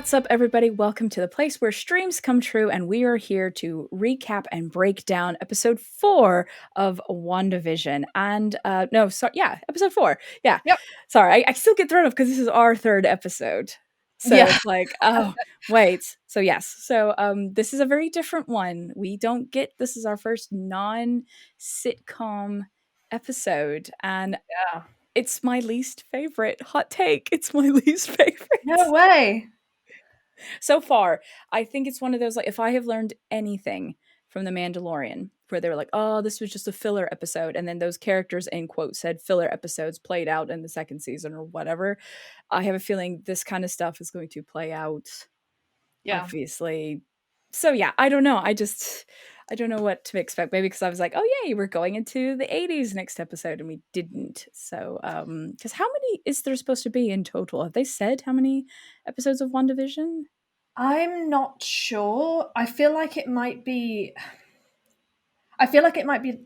What's up, everybody? Welcome to the place where streams come true, and we are here to recap and break down episode 4 of WandaVision. And no, so yeah, episode 4. Yeah, Yep. sorry, I still get thrown off because this is our third episode. So Yeah. it's like, oh, wait. So yes, so this is a very different one. We don't get this is our first non-sitcom episode, and Yeah. it's my least favorite. Hot take. It's my least favorite. No way. So far, I think it's one of those, like, if I have learned anything from The Mandalorian, where they were like, oh, this was just a filler episode, and then those characters, in quote, said filler episodes played out in the second season or whatever, I have a feeling this kind of stuff is going to play out, Yeah. obviously. So yeah, I don't know. I don't know what to expect. Maybe because I was like, oh yay, we're going into the 80s next episode, and we didn't. So because how many is there supposed to be in total? Have they said how many episodes of WandaVision? I'm not sure. I feel like it might be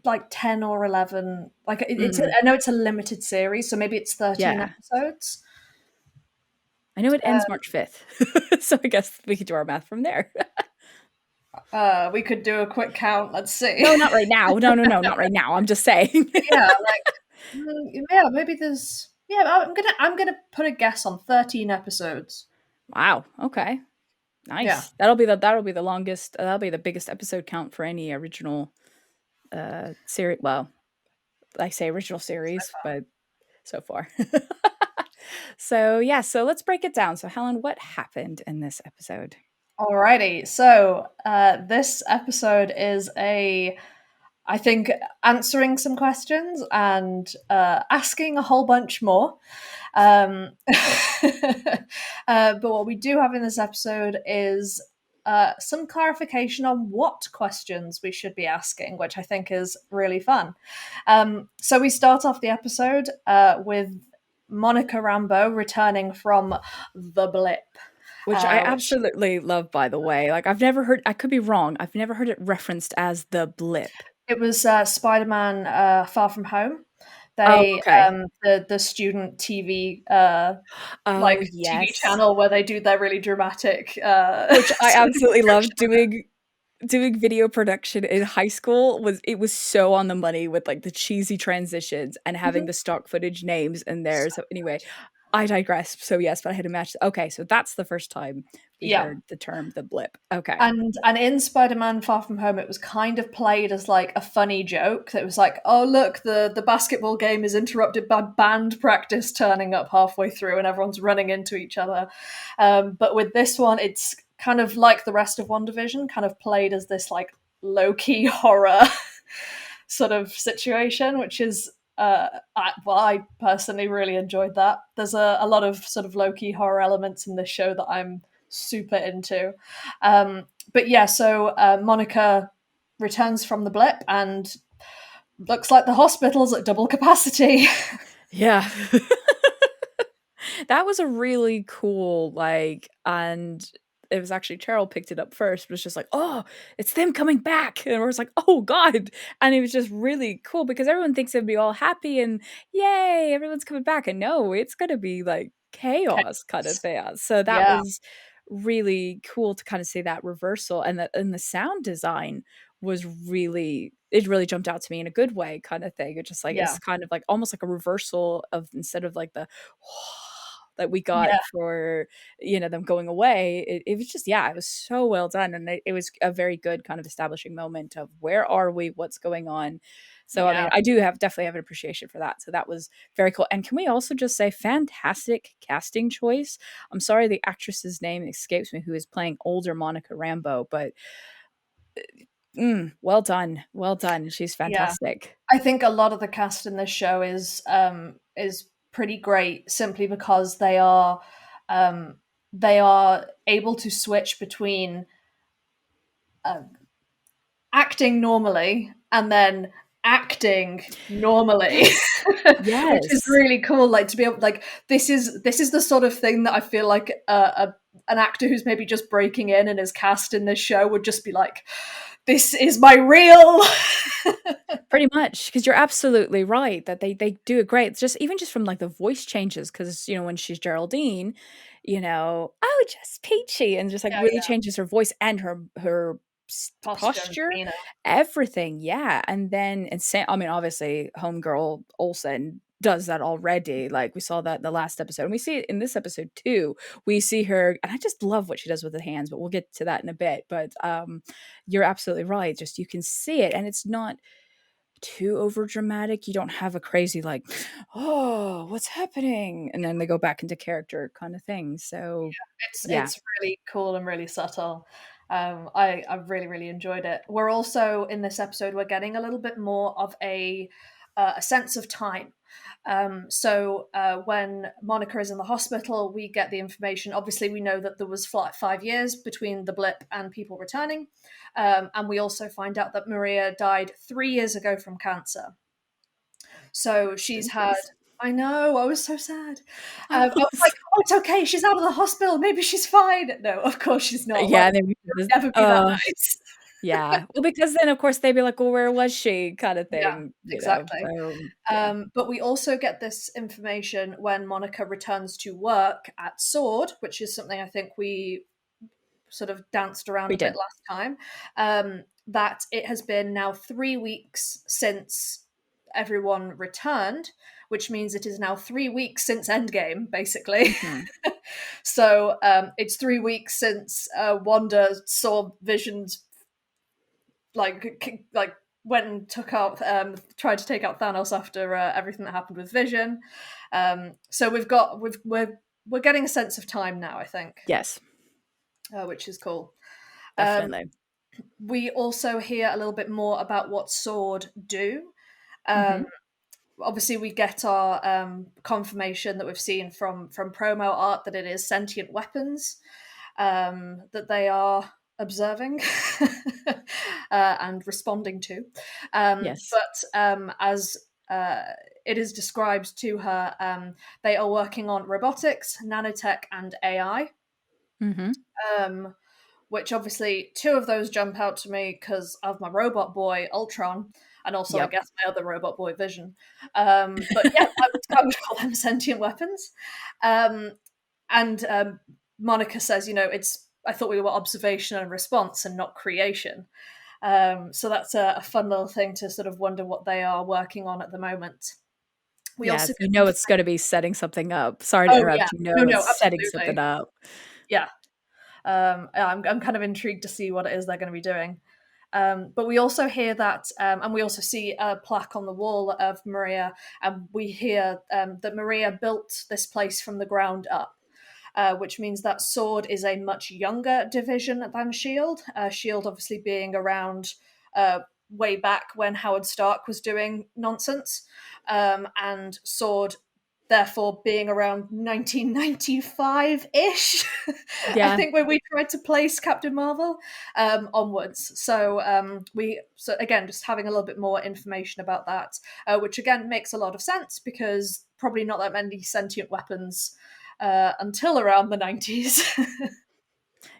like 10 or 11. Like I know it's a limited series, so maybe it's 13 Yeah. episodes. I know it ends March 5th. So I guess we could do our math from there. We could do a quick count. Let's see. No, not right now. No, not right now. I'm just saying. Yeah, maybe there's I'm gonna put a guess on 13 episodes. Wow. Okay. Nice. Yeah. That'll be the longest. That'll be the biggest episode count for any original series. Well, I say original series, but so far. So yeah. So let's break it down. So Helen, what happened in this episode? Alrighty. So this episode is I think answering some questions and asking a whole bunch more. But what we do have in this episode is some clarification on what questions we should be asking, which I think is really fun. So we start off the episode with Monica Rambeau returning from the Blip. Which I absolutely love, by the way. Like, I've never heard, I could be wrong, I've never heard it referenced as the Blip. It was Spider-Man Far From Home. They the student TV TV channel where they do their really dramatic which I absolutely love doing video production in high school. It was so on the money with like the cheesy transitions and having the stock footage names in there. So anyway, I digress. So yes, but I had to match. Okay, so that's the first time we heard the term the Blip. Okay. And in Spider-Man Far From Home, it was kind of played as like a funny joke. That was like, oh look, the basketball game is interrupted by band practice turning up halfway through and everyone's running into each other. But with this one, it's kind of like the rest of WandaVision, kind of played as this like low-key horror sort of situation, which is I personally really enjoyed that. There's a lot of sort of low-key horror elements in this show that I'm super into. But yeah, so Monica returns from the Blip and looks like the hospital's at double capacity. Yeah. That was a really cool, and it was actually Cheryl picked it up first, but it's just like, oh, it's them coming back. And we're just like, oh God. And it was just really cool because everyone thinks it'd be all happy and yay, everyone's coming back. And no, it's going to be like chaos kind of chaos. So that was really cool to kind of see that reversal. And the sound design was really jumped out to me in a good way kind of thing. It just like, it's kind of like almost like a reversal of, instead of like the that we got for them going away, it was just it was so well done, and it was a very good kind of establishing moment of where are we, what's going on. So I mean, I do definitely have an appreciation for that. So that was very cool. And can we also just say fantastic casting choice? I'm sorry the actress's name escapes me, who is playing older Monica Rambeau, but well done, she's fantastic. I think a lot of the cast in this show is pretty great, simply because they are able to switch between acting normally and then acting normally. Yes. Which is really cool, like to be able, like, this is the sort of thing that I feel like an actor who's maybe just breaking in and is cast in this show would just be like, this is my real. Pretty much, because you're absolutely right that they do it great. It's just even just from like the voice changes, because when she's Geraldine, oh, just Peachy, and just like Yeah, really yeah. changes her voice and her Posture and posture, demeanor. everything. Yeah. And then, I mean, obviously, Homegirl Olsen does that already. Like we saw that in the last episode, and we see it in this episode too. We see her, and I just love what she does with the hands, but we'll get to that in a bit. But you're absolutely right. Just you can see it, and it's not too over dramatic. You don't have a crazy like, oh, what's happening? And then they go back into character kind of thing. So yeah. It's really cool and really subtle. I really really enjoyed it. We're also in this episode we're getting a little bit more of a sense of time. When Monica is in the hospital, we get the information. Obviously, we know that there was 5 years between the blip and people returning, and we also find out that Maria died 3 years ago from cancer. So she's had. Goodness. I know. I was so sad. I I was like, was, "Oh, it's okay. She's out of the hospital. Maybe she's fine." No, of course she's not. Like, yeah, they would it just, would never be that nice. yeah. Well, because then of course they'd be like, well, where was she? Kind of Yeah, thing, exactly. So yeah. But we also get this information when Monica returns to work at Sword, which is something I think we sort of danced around We a bit did. last time. That it has been now 3 weeks since everyone returned, which means it is now 3 weeks since Endgame, basically. Mhm. So it's 3 weeks since Wanda saw Vision's like went and took out tried to take out Thanos after everything that happened with Vision. So we're getting a sense of time now, I think, Yes, which is cool. Um, definitely. we also hear a little bit more about what Sword do. Um, Hmm. Obviously, we get our confirmation that we've seen from promo art that it is sentient weapons that they are observing and responding to. Yes. As it is described to her, they are working on robotics, nanotech, and AI. Hmm. Um, which obviously two of those jump out to me because of my robot boy Ultron, and also I Yep. guess my other robot boy Vision. But yeah, I would call them sentient weapons. Um, and Monica says, it's I thought we were observation and response and not creation. So that's a fun little thing to sort of wonder what they are working on at the moment. We Yeah, also you get know it's going to be setting something up. Sorry to oh yeah, interrupt. You no know no it's setting something absolutely up. yeah. I'm kind of intrigued to see what it is they're going to be doing. But we also hear that, and we also see a plaque on the wall of Maria, and we hear that Maria built this place from the ground up. Which means that Sword is a much younger division than Shield. Shield obviously being around way back when Howard Stark was doing nonsense, and Sword therefore being around 1995-ish. I Yeah. think when we tried to place Captain Marvel onwards. So again, just having a little bit more information about that, which again makes a lot of sense because probably not that many sentient weapons until around the 90s.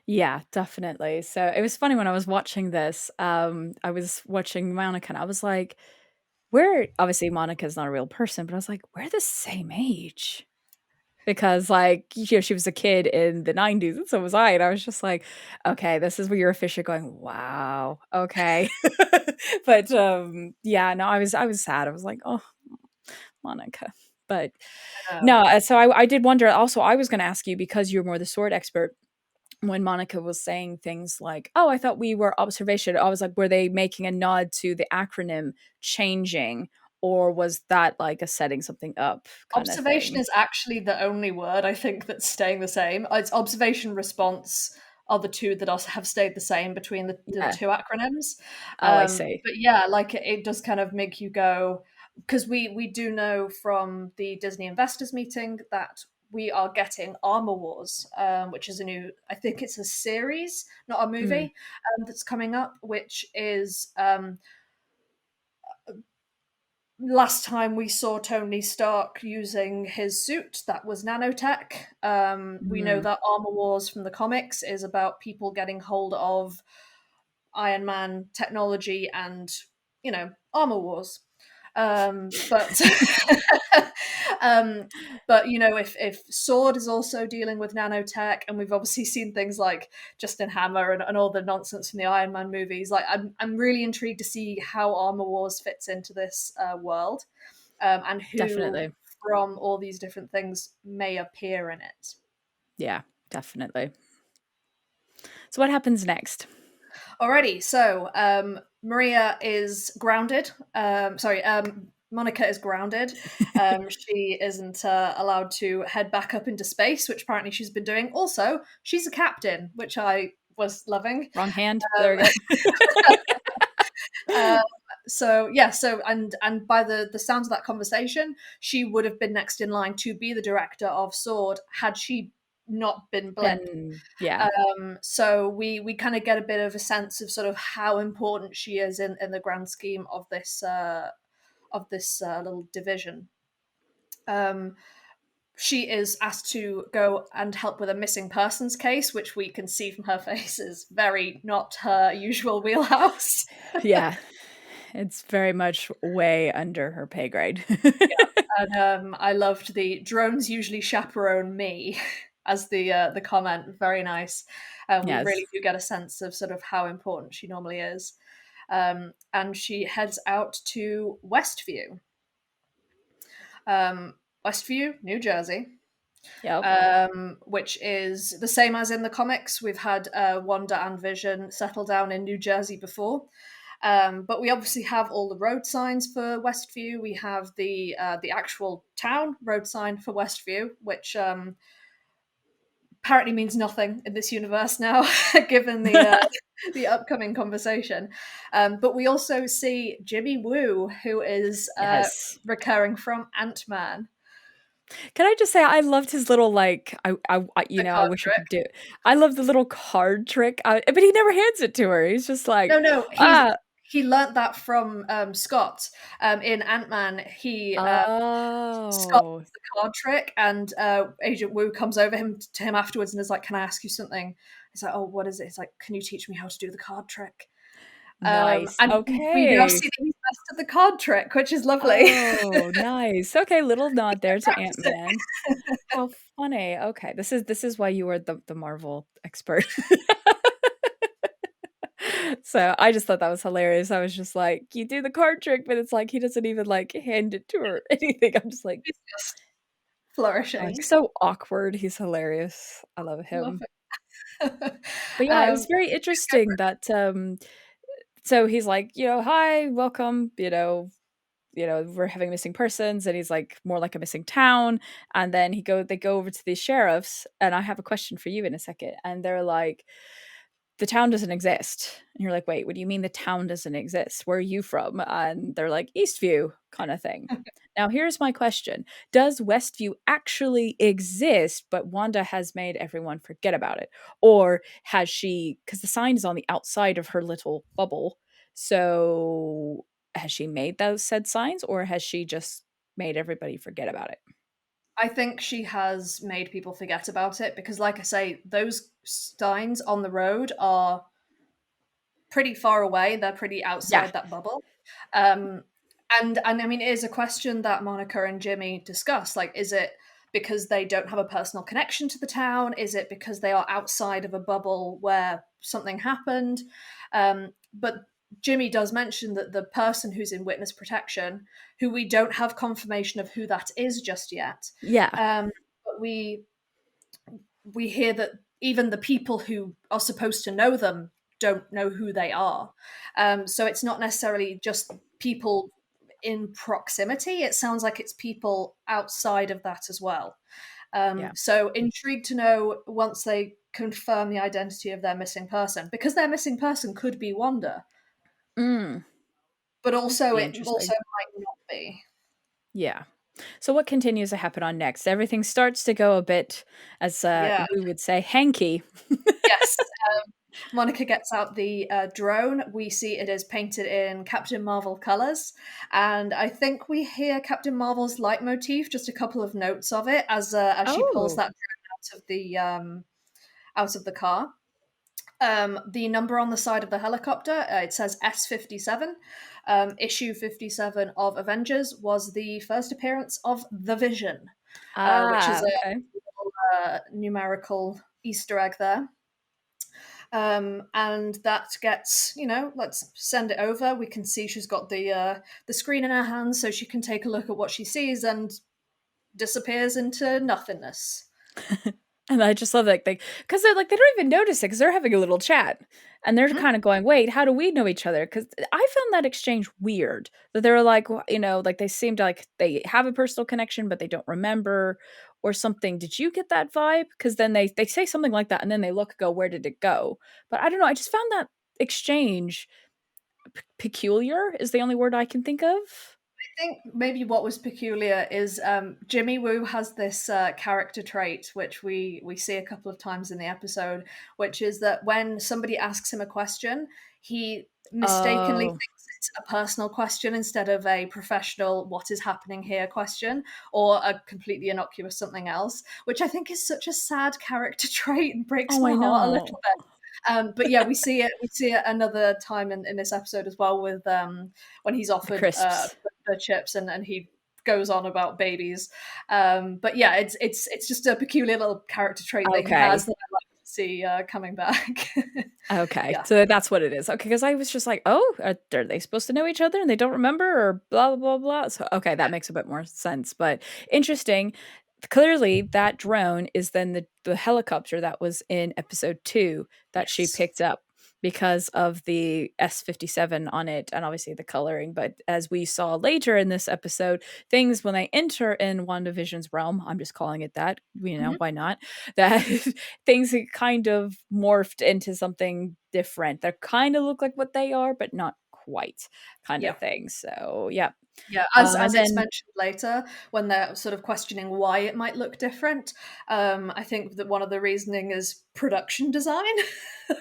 Yeah, definitely. So it was funny when I was watching this. I was watching Monica, and I was like, we're obviously Monica's not a real person, but I was like, we're the same age. Because like, she was a kid in the 90s, and so was I. And I was just like, okay, this is where you're officially going, wow, okay. But yeah, no, I was sad. I was like, oh, Monica. But no, so I did wonder also, I was gonna ask you because you're more the sword expert when Monica was saying things like, "Oh, I thought we were observation." I was like, were they making a nod to the acronym changing, or was that like a setting something up kind of Observation thing? is actually the only word I think that's staying the same. It's observation response are the two that also have stayed the same between the Yeah. two acronyms. Oh, I see. But yeah, like it does kind of make you go because we do know from the Disney investors meeting that we are getting Armor Wars, which is a new, I think it's a series, not a Mm, movie, that's coming up, which is last time we saw Tony Stark using his suit, that was nanotech. We know mm, that Armor Wars from the comics is about people getting hold of Iron Man technology and, Armor Wars. But but if Sword is also dealing with nanotech, and we've obviously seen things like Justin Hammer and all the nonsense from the Iron Man movies, like I'm really intrigued to see how Armor Wars fits into this world, and who Definitely. from all these different things may appear in it. Yeah, definitely. So what happens next? Alrighty, so Maria is grounded. Monica is grounded. She isn't allowed to head back up into space, which apparently she's been doing. Also, she's a captain, which I was loving. Wrong hand. There we go. So by the sounds of that conversation, she would have been next in line to be the director of Sword had she not been Blip. And yeah. So we kind of get a bit of a sense of sort of how important she is in the grand scheme of this little division. She is asked to go and help with a missing persons case, which we can see from her face is very not her usual wheelhouse. Yeah. It's very much way under her pay grade. And I loved the drones usually chaperone me as the comment. Very nice. We Yes. really do get a sense of sort of how important she normally is. And she heads out to Westview. Westview, New Jersey. Yep. Which is the same as in the comics. We've had Wanda and Vision settle down in New Jersey before. But we obviously have all the road signs for Westview. We have the actual town road sign for Westview, which apparently means nothing in this universe now, given the upcoming conversation. But we also see Jimmy Woo, who is Yes. recurring from Ant-Man. Can I just say I loved his little like I The I card wish I trick. could do it. I love the little card trick. But he never hands it to her. He's just like, No, ah, he learnt that from Scott in Ant-Man. Scott oh, does the card trick, and Agent Wu comes over to him afterwards and is like, "Can I ask you something?" He's like, "Oh, what is it?" It's like, "Can you teach me how to do the card trick?" nice. And we now Okay. see that he's mastered the card trick, which is lovely. Oh, nice. Okay, little nod there to Practice it. Ant-Man. How funny. Okay, this is why you are the Marvel expert. So I just thought that was hilarious. I was just like, you do the card trick, but it's like he doesn't even like hand it to her or anything. I'm just like, He's just oh, he's flourishing. so awkward. He's hilarious. I love Love him. it. But yeah, it was very interesting that so he's like, hi, welcome, we're having missing persons, and he's like more like a missing town. And then they go over to the sheriffs, and I have a question for you in a second. And they're like, the town doesn't exist. And you're like, wait, what do you mean the town doesn't exist? Where are you from? And they're like, Eastview kind of thing. Now, here's my question. Does Westview actually exist, but Wanda has made everyone forget about it? Or has she, because the sign is on the outside of her little bubble, so has she made those said signs, or has she just made everybody forget about it? I think she has made people forget about it because, like I say, those signs on the road are pretty far away. They're pretty Yeah. outside that bubble. Um, and I mean, it is a question that Monica and Jimmy discuss. Like, is it because they don't have a personal connection to the town? Is it because they are outside of a bubble where something happened? But Jimmy does mention that the person who's in witness protection, who we don't have confirmation of who that is just yet, Yeah. but we hear that even the people who are supposed to know them don't know who they are. So it's not necessarily just people in proximity. It sounds like it's people outside of that as well. Yeah. So intrigued to know once they confirm the identity of their missing person, because their missing person could be Wanda, Mm, but also be it also interesting. might not be. Yeah. So what continues to happen on next? Everything starts to go a bit, as Yeah. we would say, hanky. Yes. Monica gets out the drone. We see it is painted in Captain Marvel colors, and I think we hear Captain Marvel's leitmotif, just a couple of notes of it as she pulls Oh, that drone out of the car. The number on the side of the helicopter, it says S57. Issue 57 of Avengers was the first appearance of the Vision, which is Ah, a okay. numerical Easter egg there. And that gets, let's send it over. We can see she's got the screen in her hand, so she can take a look at what she sees and disappears into nothingness. And I just love that because they're like they don't even notice it because they're having a little chat and they're Mhm. kind of going, "Wait, how do we know each other?" Because I found that exchange weird that they were like, like they seemed like they have a personal connection, but they don't remember or something. Did you get that vibe? Because then they say something like that and then they look, go, where did it go? But I don't know. I just found that exchange peculiar. Is the only word I can think of. I think maybe what was peculiar is Jimmy Woo has this character trait, which we see a couple of times in the episode, which is that when somebody asks him a question, he mistakenly Oh, thinks it's a personal question instead of a professional "what is happening here" question, or a completely innocuous something else, which I think is such a sad character trait and breaks oh, my I heart a know. little bit. But yeah, we see it another time in this episode as well with when he's The offered crisps. the chips and he goes on about babies. But yeah, it's just a peculiar little character trait that he has Okay. that I like to see coming back. Okay, Yeah. so that's what it is. Okay, because I was just like, "Oh, are they supposed to know each other and they don't remember or blah, blah, blah, blah?" So, okay, that makes a bit more sense, but interesting. Clearly, that drone is then the helicopter that was in episode 2 that she Yes. picked up because of the S57 on it and obviously the coloring, but as we saw later in this episode, things when they enter in WandaVision's realm, I'm just calling it that, Mhm. why not? That things that kind of morphed into something different that kind of look like what they are, but not quite kind Yeah. of thing. So yeah. Yeah, as And it's then mentioned later, when they're sort of questioning why it might look different, I think that one of the reasoning is production design,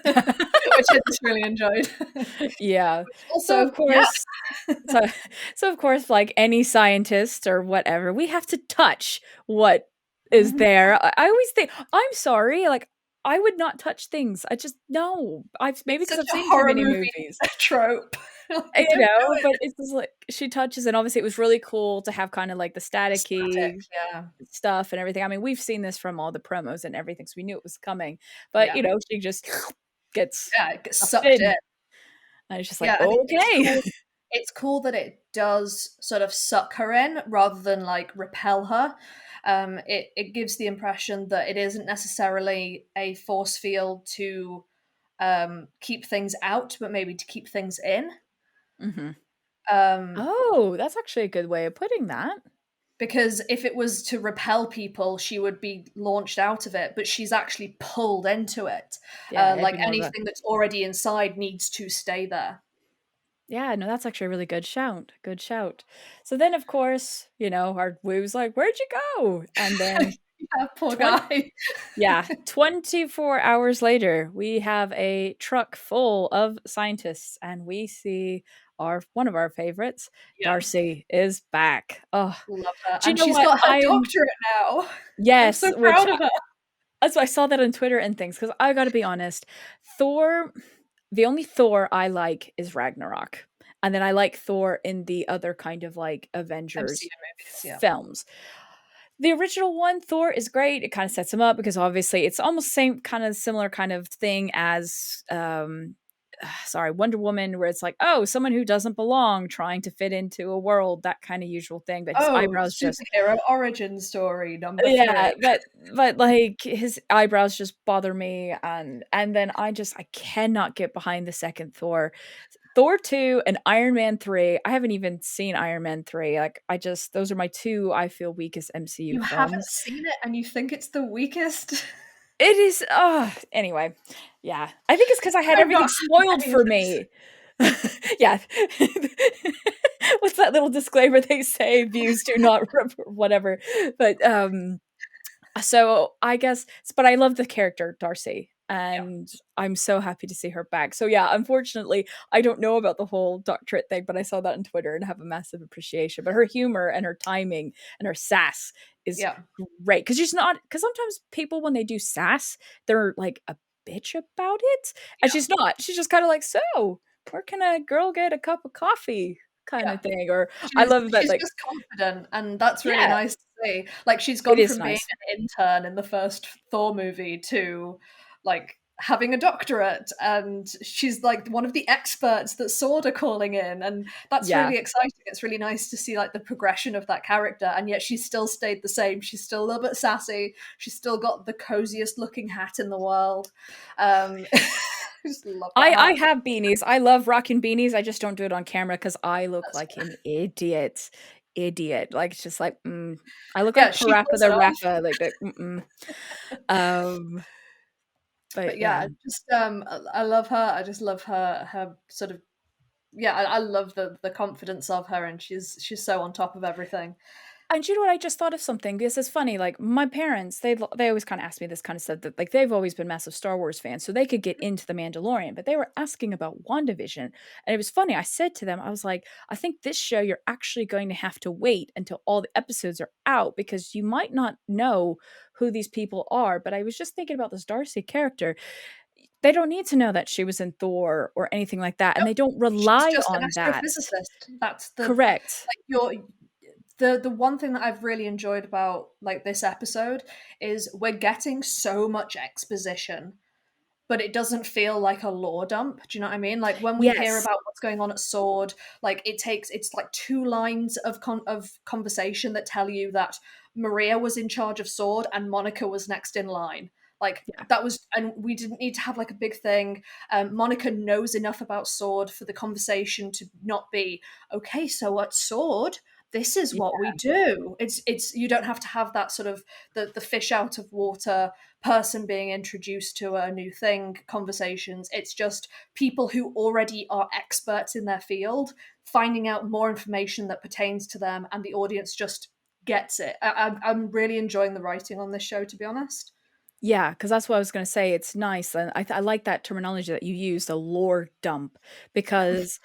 which I just really enjoyed. yeah. Which So of also, yeah. course so so of course like any scientist or whatever, we have to touch what is Mhm. there. I always think I'm sorry, like I would not touch things. I just no. I've maybe It's because such I've a seen too horror many movie movies. trope. Like, don't do But it. it's just like she touches and obviously it was really cool to have kind of like the The static, staticky yeah. stuff and everything. I mean, we've seen this from all the promos and everything, so we knew it was coming. But, Yeah. she just gets Yeah, it gets sucked sucked in. in. And it's just like, Yeah, and it's "Okay." cool. It's cool that it does sort of suck her in rather than like repel her. It gives the impression that it isn't necessarily a force field to keep things out, but maybe to keep things in. Mhm. Um, Oh, that's actually a good way of putting that. because if it was to repel people, she would be launched out of it, but she's actually pulled into it. Yeah, it'd Like be more of a anything that's already inside needs to stay there. yeah, no, that's actually a really good shout. Good shout. So then, of course, our Woo's like, "Where'd you go?" And then Yeah, poor 20 guy. yeah, 24 hours later, we have a truck full of scientists, and we see our one of our favorites, Yeah. Darcy, is back. Oh, Love her. do you And know she's what? got her I'm doctorate now. I'm yes, so which proud of her. that's why I saw that on Twitter and things. Because I gotta be honest, Thor the only Thor I like is Ragnarok, and then I like Thor in the other kind of, like, Avengers MCU movies, yeah. films. The original one, Thor, is great. It kind of sets him up because obviously it's almost same kind of similar kind of thing as sorry, Wonder Woman, where it's like, oh, someone who doesn't belong trying to fit into a world, that kind of usual thing. But his Oh, eyebrows just superhero origin story number yeah, 3. but like his eyebrows just bother me and then I cannot get behind the second Thor. Thor 2 and Iron Man 3. I haven't even seen Iron Man 3. Like I just those are my two I feel weakest MCU You haven't films. seen it and you think it's the weakest? It is anyway. Yeah. I think it's cuz I had I'm everything not spoiled having for this. me. Yeah. What's that little disclaimer they say? Views do not whatever. But so I guess but I love the character Darcy, Yeah, and I'm so happy to see her back. So yeah, unfortunately, I don't know about the whole doctorate thing, but I saw that on Twitter and have a massive appreciation. But her humor and her timing and her sass is yeah. great because she's not because sometimes people when they do sass, they're like a bitch about it. And she's not. She's just kind of like, so where can a girl get a cup of coffee? Kind Yeah. of thing. Or I love that, She's like, just confident, and that's really yeah, nice to see. Like, she's it gone is from being nice. an intern in the first Thor movie to like having a doctorate, and she's like one of the experts that Sword are calling in, and that's Yeah. really exciting. It's really nice to see like the progression of that character, and yet she's still stayed the same. She's still a little bit sassy. She's still got the coziest looking hat in the world. I just love that I hat. have beanies. I love rocking beanies. I just don't do it on camera because I look That's like an idiot. Idiot. Like it's just like, I look yeah, like she Parappa pulls it the off. Rappa, like the um, but But yeah. yeah, just I love her. I just love her sort of yeah. I love the confidence of her, and she's so on top of everything. And you know what? I just thought of something because it's funny. Like my parents, they always kind of ask me this kind of stuff. That like they've always been massive Star Wars fans, so they could get into the Mandalorian. But they were asking about WandaVision, and it was funny. I said to them, I was like, I think this show you're actually going to have to wait until all the episodes are out because you might not know who these people are. But I was just thinking about this Darcy character. They don't need to know that she was in Thor or anything like that, and Yep. they don't She's rely just an on that. astrophysicist. That's the Correct. like your the one thing that I've really enjoyed about like this episode is we're getting so much exposition, but it doesn't feel like a lore dump. Do you know what I mean? Like when we hear Yes. about what's going on at Sword, like it's like two lines of conversation that tell you that Maria was in charge of Sword and Monica was next in line. Like Yeah. that was, and we didn't need to have like a big thing. Monica knows enough about Sword for the conversation to not be okay. So at Sword, this is what we do. It's you don't have to have that sort of the fish out of water person being introduced to a new thing conversations. It's just people who already are experts in their field finding out more information that pertains to them, and the audience just gets it. I'm really enjoying the writing on this show, to be honest. Yeah, because that's what I was gonna say, it's nice, and I like that terminology that you used, a lore dump, because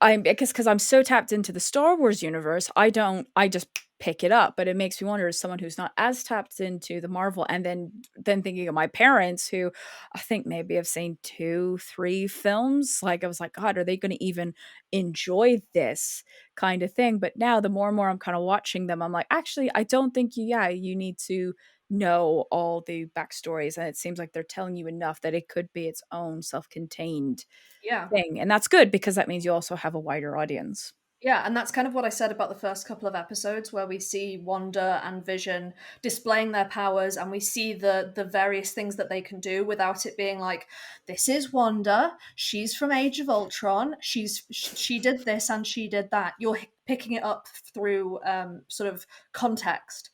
I'm because I'm so tapped into the Star Wars universe, I just pick it up, but it makes me wonder as someone who's not as tapped into the Marvel and then thinking of my parents who I think maybe have seen 2, 3 films, like, I was like, "God, are they gonna even enjoy this?" kind of thing, but now the more and more I'm kinda watching them, I'm like, "Actually, I don't think you need to know all the backstories," and it seems like they're telling you enough that it could be its own self-contained Yeah. thing, and that's good because that means you also have a wider audience. Yeah, and that's kind of what I said about the first couple of episodes where we see Wanda and Vision displaying their powers and we see the various things that they can do without it being like this is Wanda, she's from Age of Ultron, she did this and she did that. You're picking it up through sort of context.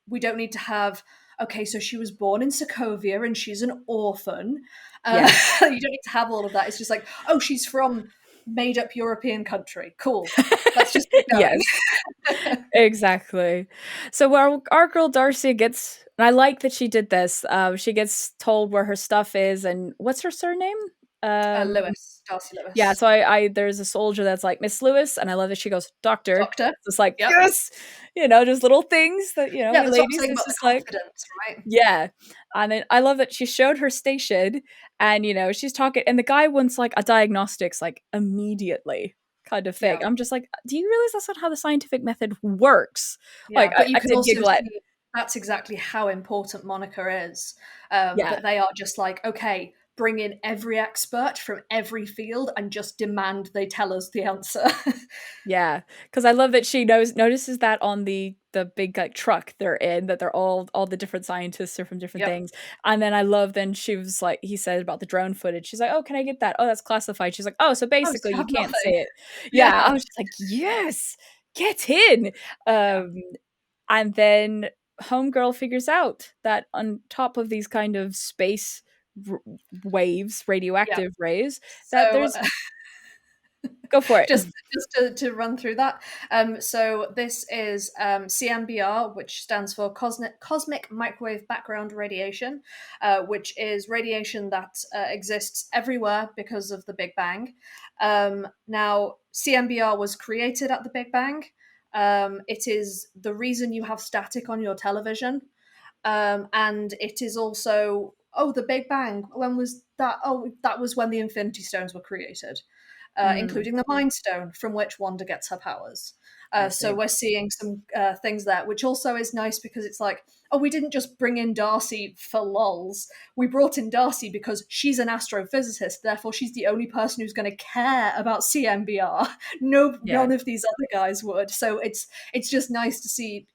We don't need to have okay, so she was born in Sokovia and she's an orphan. Yeah. You don't need to have all of that. It's just like, oh, she's from made up European country. Cool. Let's just keep going. Yes, exactly. So our girl Darcy gets and I like that she did this, she gets told where her stuff is and what's her surname? Um Lewis, Darcy Yeah, Lewis. so I there's a soldier that's like, "Miss Lewis," and I love that she goes, "Doctor." Doctor. It's like, Yep. "Yes!" Just little things that, Yeah, we that's what I'm ladies, saying it's about the just like confidence, right? yeah, and then I love that she showed her station and, she's talking and the guy wants, like, a diagnostics, like, immediately kind of thing. Yeah. I'm just like, "Do you realize that's not how the scientific method works?" Yeah. Like, But you I can did also giggle at see that's exactly how important Monica is. yeah. That they are just like, okay, bring in every expert from every field and just demand they tell us the answer. Yeah, because I love that she notices that on the big, like, truck they're in, that they're all the different scientists are from different Yep. things, and then I love then she was like he said about the drone footage, she's like, "Oh, can I get that? Oh, that's classified." She's like, "Oh, so Oh, so basically you you have can't say nothing. it." Yeah, I Yeah. was just like, "Yes! Get in!" Yeah. Um, and then Homegirl figures out that on top of these kind of space r waves, Yeah. radioactive rays, that So there's go for it. just to run through that. So this is CMBR, which stands for cosmic microwave background radiation, which is radiation that exists everywhere because of the Big Bang. Now, CMBR was created at the Big Bang. It is the reason you have static on your television, and it is also oh, the Big Bang, when was that? Oh, that was when the Infinity Stones were created, Mm, including the Mind Stone, from which Wanda gets her powers. I So see. we're seeing some things there, which also is nice because it's like, oh, we didn't just bring in Darcy for lols. We brought in Darcy because she's an astrophysicist, therefore she's the only person who's going to care about CMBR. No, Yeah. none of these other guys would. So it's just nice to see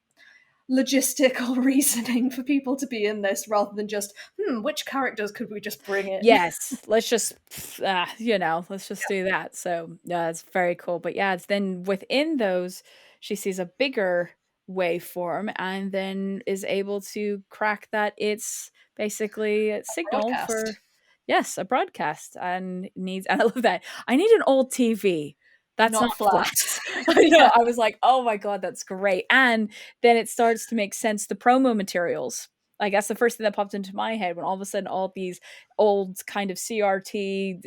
logistical reasoning for people to be in this rather than just, which characters could we just bring in? Yes, let's just, let's just do that. So, yeah, it's very cool. But yeah, it's then within those, she sees a bigger waveform and then is able to crack that it's basically a signal Broadcast, for, yes, a broadcast and needs, and I love that. I need an old TV that's not not flat. flat. I know. Yeah, I was like, oh my God, that's great. And then it starts to make sense. The promo materials. I guess the first thing that popped into my head when all of a sudden all these old kind of CRT,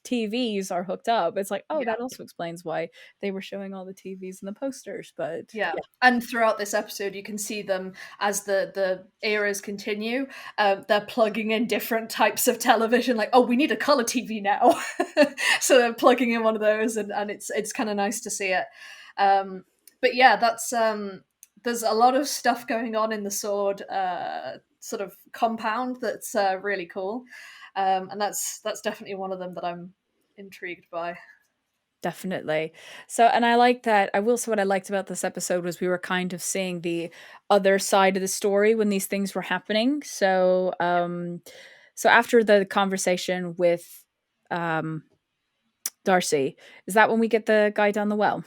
TVs are hooked up. It's like, oh, yeah. that also explains why they were showing all the TVs and the posters. But Yeah, yeah, and throughout this episode, you can see them as the eras continue. They're plugging in different types of television. Like, oh, we need a color TV now, so they're plugging in one of those, and it's kind of nice to see it. But yeah, that's there's a lot of stuff going on in the Sword sort of compound that's really cool, and that's definitely one of them that I'm intrigued by. definitely. So, and I like that. I will say what I liked about this episode was we were kind of seeing the other side of the story when these things were happening. So after the conversation with um Darcy, is that when we get the guy down the well?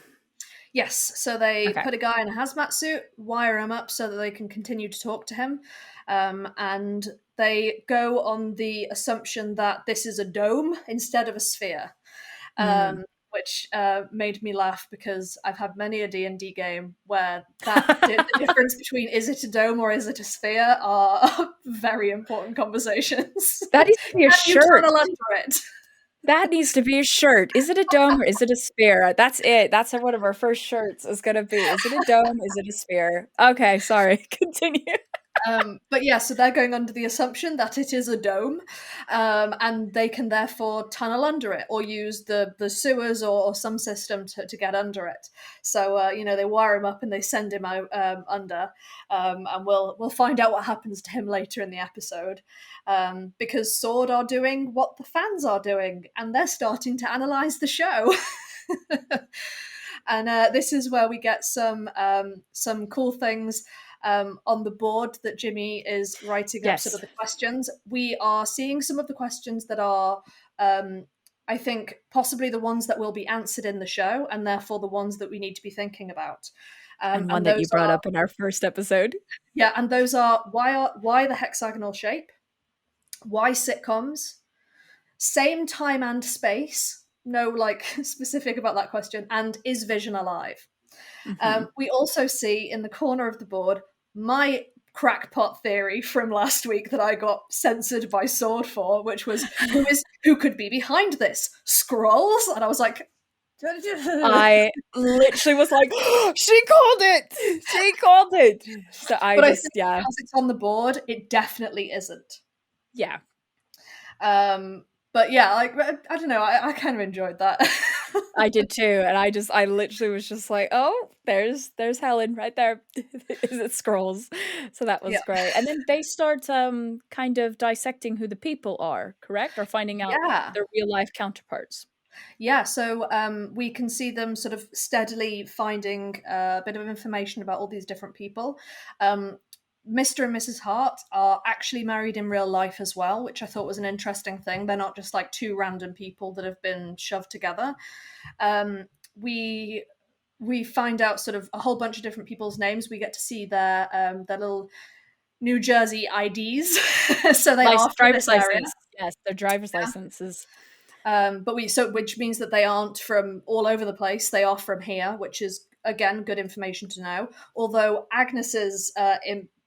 Yes, so they Okay. put a guy in a hazmat suit, wire him up so that they can continue to talk to him, and they go on the assumption that this is a dome instead of a sphere, Mm. which made me laugh because I've had many a D&D game where the difference between is it a dome or is it a sphere are very important conversations. That needs to be a Can you shirt. tunnel under it? That needs to be a shirt. Is it a dome or is it a sphere? That's it. That's one of our first shirts is gonna be. Is it a dome? Is it a sphere? Okay, sorry. Continue. But yeah, so they're going under the assumption that it is a dome, and they can therefore tunnel under it or use the sewers or some system to get under it. So they wire him up and they send him out under, and we'll find out what happens to him later in the episode, because Sword are doing what the fans are doing, and they're starting to analyze the show. And this is where we get some cool things on the board that Jimmy is writing up sort Yes. of the questions. We are seeing some of the questions that are, I think, possibly the ones that will be answered in the show, and therefore the ones that we need to be thinking about. And one And that you those brought are, up in our first episode. yeah, and those are why the hexagonal shape, why sitcoms, same time and space. No, like specific about that question, and is Vision alive? Mhm. We also see in the corner of the board my crackpot theory from last week that I got censored by Sword for, which was who could be behind this? Scrolls? And I was like, I literally was like, "She called it! She called it!" So I but I think just yeah. as it's on the board, it definitely isn't. Yeah. Um, but yeah, like I don't know, I kind of enjoyed that. I did too, and I literally was just like, "Oh, there's Helen right there." Is it scrolls? So that Yeah. was great. And then they start kind of dissecting who the people are, correct? Or finding out Yeah. their real life counterparts. Yeah, so we can see them sort of steadily finding a bit of information about all these different people. Um, Mr. and Mrs. Hart are actually married in real life as well, which I thought was an interesting thing. They're not just like two random people that have been shoved together. Um, we we find out sort of a whole bunch of different people's names. We get to see their little New Jersey IDs, so they are from Driver's this area. license. Yes, their driver's licenses. But which means that they aren't from all over the place. They are from here, which is again good information to know. Although Agnes's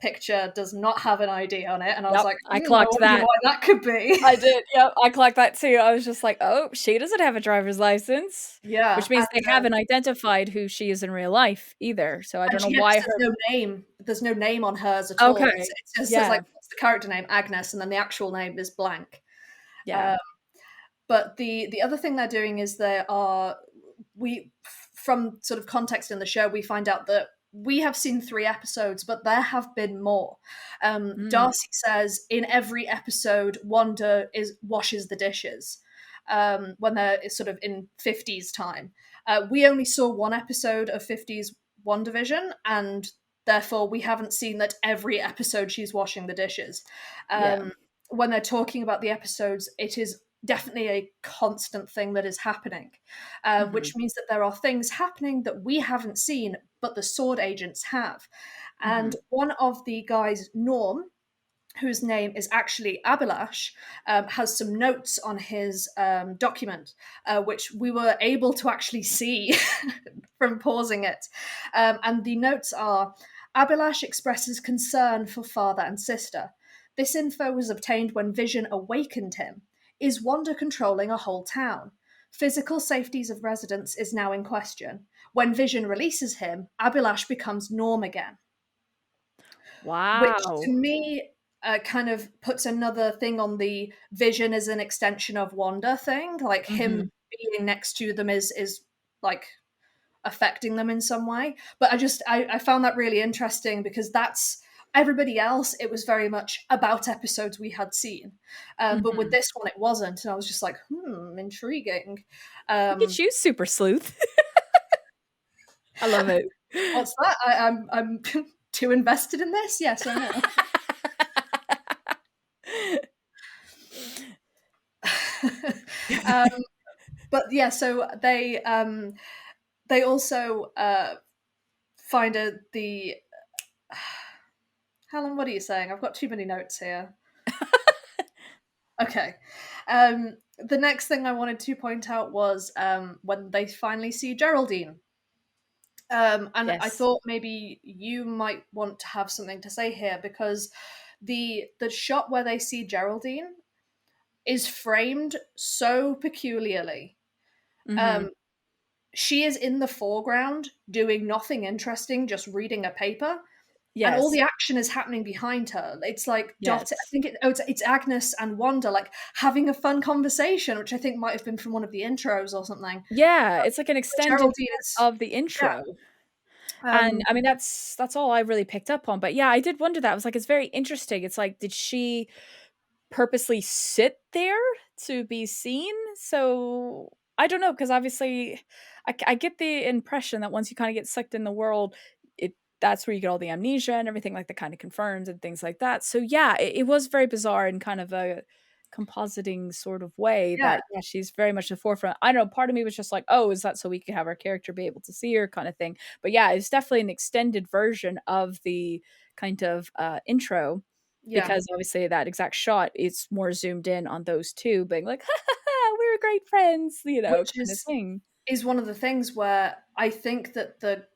picture does not have an ID on it, and I was Yep, like, I I clocked wonder that. why that could be. I did, yep, I clocked that too. I was just like, "Oh, she doesn't have a driver's license," Yeah, which means they haven't identified who she is in real life either, so I don't know yes, why there's her. no name. There's no name on hers at all. Okay, It just says, like, yeah, what's the character name? Agnes, and then the actual name is blank. yeah, Um, but the other thing they're doing is we from sort of context in the show, we find out that we have seen 3 episodes, but there have been more. mm, Darcy says in every episode, Wanda washes the dishes when they're sort of in 50s time. We only saw 1 episode of 50s WandaVision, and therefore we haven't seen that every episode she's washing the dishes. yeah, When they're talking about the episodes, it is definitely a constant thing that is happening, mhm, which means that there are things happening that we haven't seen, but the sword agents have. And mhm, one of the guys, Norm, whose name is actually Abilash, has some notes on his document, which we were able to actually see from pausing it. And the notes are: Abilash expresses concern for father and sister. This info was obtained when Vision awakened him. Is Wanda controlling a whole town? Physical safety of residents is now in question. When Vision releases him, Abilash becomes Norm again, which to wow, me kind of puts another thing on the Vision as an extension of Wanda thing. Like him mhm, being next to them is like affecting them in some way. But I found that really interesting because that's everybody else. It was very much about episodes we had seen, but with mhm. this one it wasn't, and I was just like, intriguing. Look at Um, you, super sleuth. I love it. what's that? I'm too invested in this. Yes, I know. um, but yeah, so they also find the Helen. What are you saying? I've got too many notes here. Okay. The next thing I wanted to point out was when they finally see Geraldine. And I Yes. thought maybe you might want to have something to say here because the shot where they see Geraldine is framed so peculiarly. Mhm. Um, she is in the foreground doing nothing interesting, just reading a paper, and all Yes. the action is happening behind her. It's like Yes. I think it's Agnes and Wanda like having a fun conversation, which I think might have been from one of the intros or something. Yeah, it's like an But extended Geraldine part is of the yeah. intro. And Um, I mean that's all I really picked up on. But yeah, I did wonder that. I was like, it's very interesting. It's like, did she purposely sit there to be seen? So I don't know, because obviously I get the impression that once you kind of get sucked in the world, it that's where you get all the amnesia and everything like that kind of confirms and things like that. So yeah, it was very bizarre in kind of a compositing sort of way yeah, that yeah, she's very much the forefront. I don't know, part of me was just like, oh, is that so we could have our character be able to see her kind of thing. But yeah, it's definitely an extended version of the kind of intro, yeah. because obviously that exact shot is more zoomed in on those two being like, ha ha ha, we're great friends, Which kind of thing. is one of the things where I think that the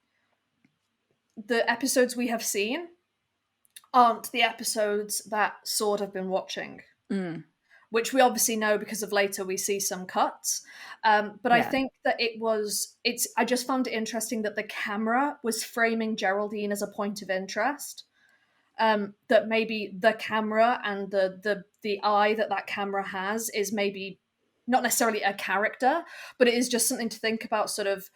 episodes we have seen aren't the episodes that Sword have been watching, Mm, which we obviously know because of later we see some cuts. But I yeah. think that I just found it interesting that the camera was framing Geraldine as a point of interest. That maybe the camera and the eye that camera has is maybe not necessarily a character, but it is just something to think about, sort of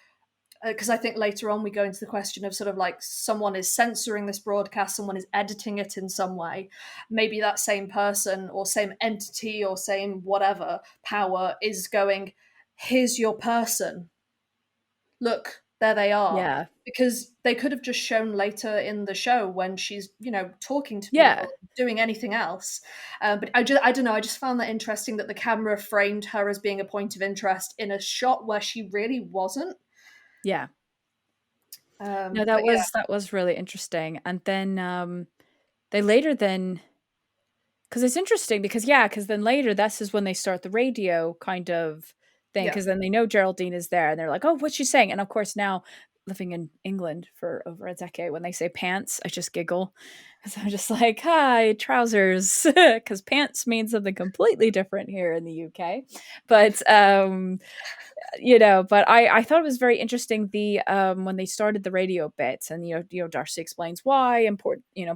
because I think later on we go into the question of sort of like someone is censoring this broadcast, someone is editing it in some way. Maybe that same person or same entity or same whatever power is going, here's your person. Look, there they are. Yeah. Because they could have just shown later in the show when she's, talking to Yeah. people, doing anything else. But I don't know. I just found that interesting that the camera framed her as being a point of interest in a shot where she really wasn't. Yeah. No, But yeah, that was really interesting. And then they later then, because it's interesting because yeah, because then later this is when they start the radio kind of thing, yeah. because then they know Geraldine is there and they're like, oh, what's she saying? And of course now living in England for over a decade, when they say pants, I just giggle. So I'm just like, hi, trousers, because pants means something completely different here in the UK. But but I thought it was very interesting when they started the radio bits, and Darcy explains why, and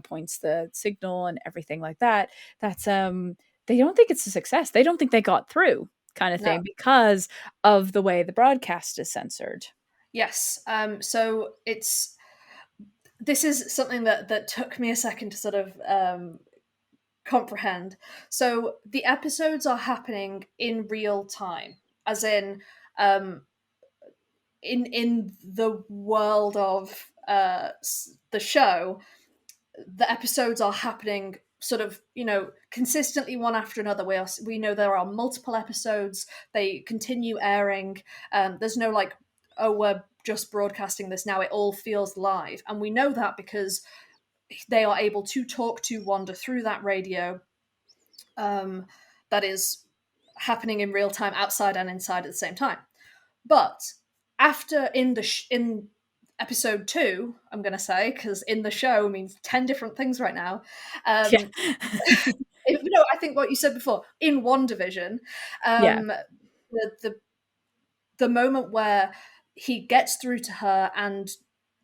points the signal and everything like that. That's they don't think it's a success. They don't think they got through, kind of No. thing, because of the way the broadcast is censored. Yes. So this is something that took me a second to sort of comprehend. So the episodes are happening in real time, as in the world of the show. The episodes are happening sort of consistently one after another. We know there are multiple episodes. They continue airing. There's no like, oh, we're just broadcasting this now. It all feels live, and we know that because they are able to talk to Wanda through that radio, that is happening in real time, outside and inside at the same time. But after in episode 2, I'm going to say, because in the show means 10 different things right now. Yeah. I think what you said before in WandaVision, Yeah. the the moment where he gets through to her and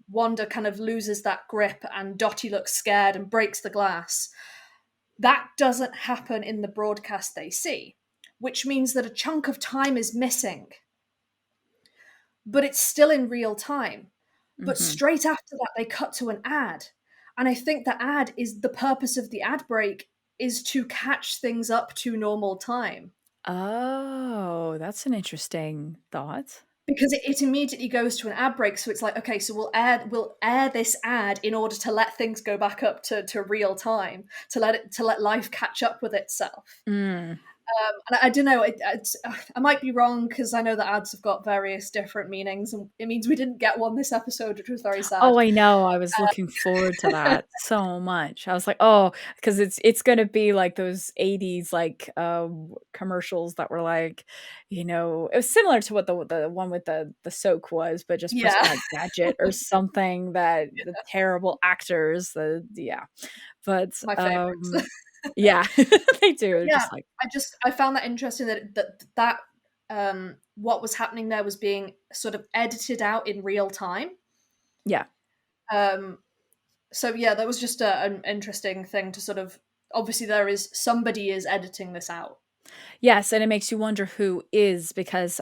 Wanda kind of loses that grip and Dottie looks scared and breaks the glass, that doesn't happen in the broadcast they see, which means that a chunk of time is missing, but it's still in real time. But Hmm. straight after that, they cut to an ad. And I think the ad is the purpose of the ad break is to catch things up to normal time. Oh, that's an interesting thought. Because it immediately goes to an ad break, so it's like, okay, so we'll air this ad in order to let things go back up to real time, to let life catch up with itself. Mm. And I don't know. I might be wrong because I know that ads have got various different meanings, and it means we didn't get one this episode, which was very sad. Oh, I know. I was looking forward to that so much. I was like, "Oh," because it's gonna be like those '80s like commercials that were like, it was similar to what the one with the soak was, but just Yeah, personal gadget or something that the terrible actors, yeah. But my favorites. yeah, they do. Yeah, Just like I found that interesting that what was happening there was being sort of edited out in real time. yeah. Um, so yeah, that was just an interesting thing to sort of. Obviously, somebody is editing this out. Yes, and it makes you wonder who is, because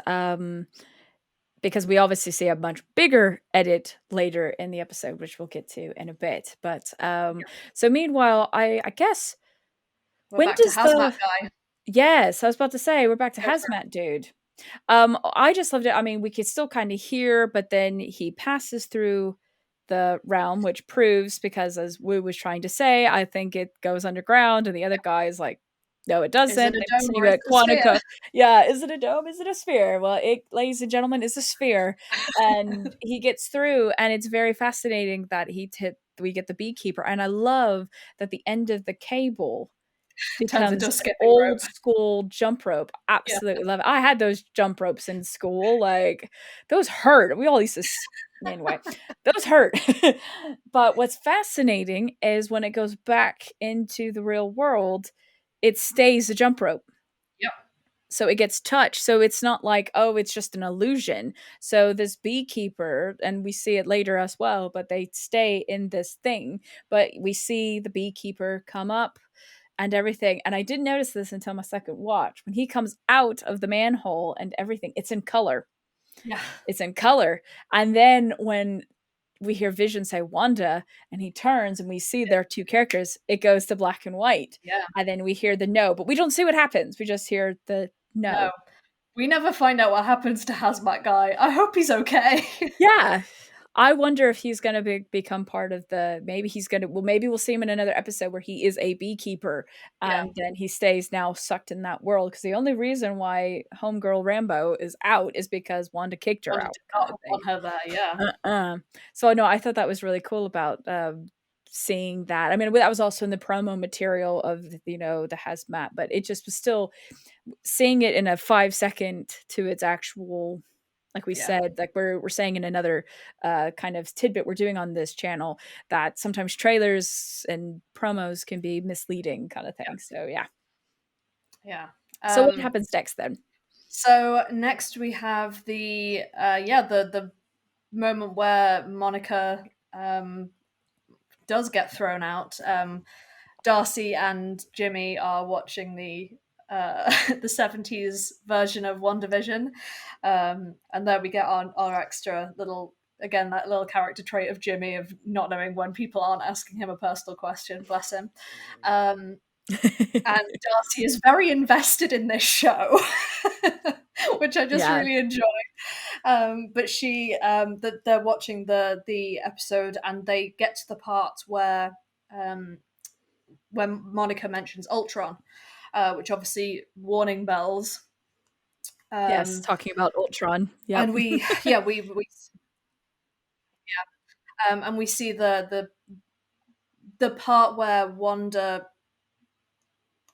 we obviously see a much bigger edit later in the episode, which we'll get to in a bit. But so meanwhile, I guess We're when back to does Hazmat the Guy. yes, I was about to say we're back to Go for it. Hazmat Dude. I just loved it. I mean, we could still kind of hear, but then he passes through the realm, which proves, because as Wu was trying to say, I think it goes underground, and the other guy is like, no, it Is it doesn't. a They dome or is insinuate it a sphere? Quantico. Yeah, is it a dome? Is it a sphere? Well, it, ladies and gentlemen, is a sphere, and he gets through, and it's very fascinating that we get the beekeeper, and I love that the end of the cable Turns becomes into a the skipping old rope. school jump rope. Yeah. Absolutely love it. I had those jump ropes in school. Like, those hurt. We all used to anyway, those hurt. But what's fascinating is when it goes back into the real world, it stays a jump rope. Yep. So it gets touched. So it's not like, oh, it's just an illusion. So this beekeeper, and we see it later as well, but they stay in this thing. But we see the beekeeper come up and everything. And I didn't notice this until my second watch. When he comes out of the manhole and everything, it's in color. Yeah. It's in color. And then when we hear Vision say Wanda, and he turns and we see their two characters, it goes to black and white. Yeah. And then we hear the no, but we don't see what happens. We just hear the No. no. We never find out what happens to Hazmat Guy. I hope he's okay. Yeah. I wonder if he's going to become part of maybe he's going to, well, maybe we'll see him in another episode where he is a beekeeper Yeah. and then he stays now sucked in that world. Because the only reason why Homegirl Rambo is out is because Wanda kicked her Wanda out, did kind not of thing. want her there, yeah. So no, I thought that was really cool about seeing that. I mean, that was also in the promo material of the hazmat, but it just was still seeing it in a 5 second to its actual Like we Yeah. said, like we're saying in another kind of tidbit we're doing on this channel, that sometimes trailers and promos can be misleading, kind of thing. So yeah. Yeah. So what happens next then? So next we have the moment where Monica does get thrown out. Darcy and Jimmy are watching the 70s version of WandaVision. And there we get our extra little, again, that little character trait of Jimmy of not knowing when people aren't asking him a personal question, bless him. And Darcy is very invested in this show, which I just Yeah. really enjoy. But they're watching the episode, and they get to the part where when Monica mentions Ultron, which obviously warning bells. Yes, Um, talking about Ultron. Yep. and we yeah we and we see the part where Wanda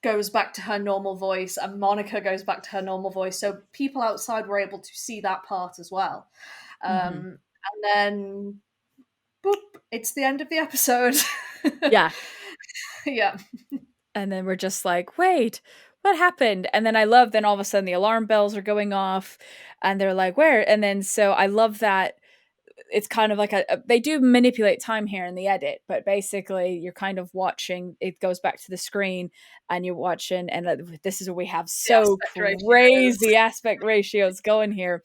goes back to her normal voice and Monica goes back to her normal voice. So people outside were able to see that part as well. Mhm. And then, boop, it's the end of the episode. Yeah. Yeah. And then we're just like, "Wait, what happened?" And then I love then all of a sudden the alarm bells are going off and they're like, "Where?" And then so I love that it's kind of like they do manipulate time here in the edit, but basically you're kind of watching, it goes back to the screen and you're watching, and this is where we have The so aspect ratios. crazy aspect ratios going here,